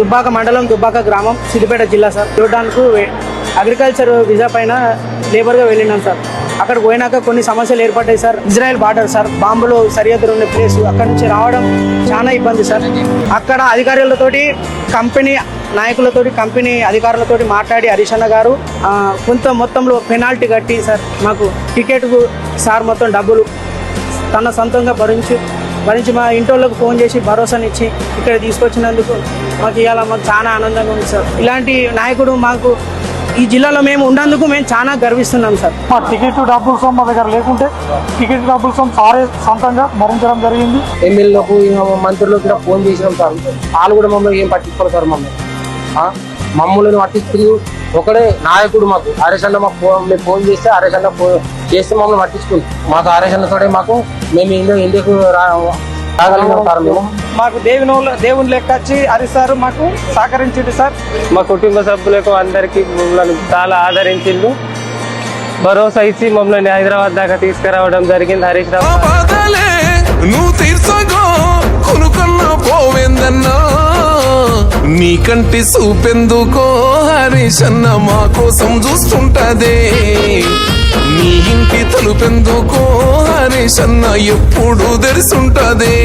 దుబ్బాక మండలం, దుబ్బాక గ్రామం, సిద్దిపేట జిల్లా సార్. చూడడానికి అగ్రికల్చర్ వీసా పైన లేబర్గా వెళ్ళినాం సార్. అక్కడికి పోయినాక కొన్ని సమస్యలు ఏర్పడ్డాయి సార్. ఇజ్రాయెల్ బార్డర్ సార్, బాంబులు సరిహద్దులు ఉన్న ప్లేస్, అక్కడ నుంచి రావడం చాలా ఇబ్బంది సార్. అక్కడ అధికారులతోటి, కంపెనీ నాయకులతోటి, కంపెనీ అధికారులతోటి మాట్లాడి హరీష్ అన్న గారు కొంత మొత్తంలో పెనాల్టీ కట్టి సార్ మాకు టికెట్కు సార్ మొత్తం డబ్బులు తన సొంతంగా భరించి మా ఇంటోళ్ళకు ఫోన్ చేసి భరోసానిచ్చి ఇక్కడ తీసుకొచ్చినందుకు మాకు ఇవాళ మాకు చాలా ఆనందంగా ఉంది సార్. ఇలాంటి నాయకుడు మాకు ఈ జిల్లాలో మేము ఉన్నందుకు మేము చాలా గర్విస్తున్నాం సార్. మా టికెట్ డబ్బుల సొమ్ము మా దగ్గర లేకుంటే టికెట్ డబ్బుల సొమ్ము సారే సొంతంగా భరించడం జరిగింది. ఎమ్మెల్యేలకు మంత్రులకు కూడా ఫోన్ చేసినాం సార్. వాళ్ళు కూడా మమ్మల్ని ఏం పట్టించుకోరు సార్. మమ్మల్ని పట్టించుకుని ఒకడే నాయకుడు మాకు హరీష్ అన్న. మాకు మేము ఫోన్ చేస్తే హరీష్ అన్న చేస్తే మమ్మల్ని పట్టించుకుంది. మాకు హరీష్ అన్నతోటే మేము ఇండియాకు రాగలిగినాం సార్. మేము మాకు దేవుని లెక్క వచ్చి హరీష్ సార్ మాకు సహకరించింది సార్. మా కుటుంబ సభ్యులకు అందరికీ మమ్మల్ని చాలా ఆదరించిండు. భరోసా ఇచ్చి మమ్మల్ని హైదరాబాద్ దాకా తీసుకురావడం జరిగింది హరీష్ రావు. నీకంటి చూపెందుకో హరీష్ అన్న మా కోసం చూస్తుంటదే. నీ ఇంటి తలుపెందుకో హరీష్ అన్న ఎప్పుడు తెరిసుంటదే.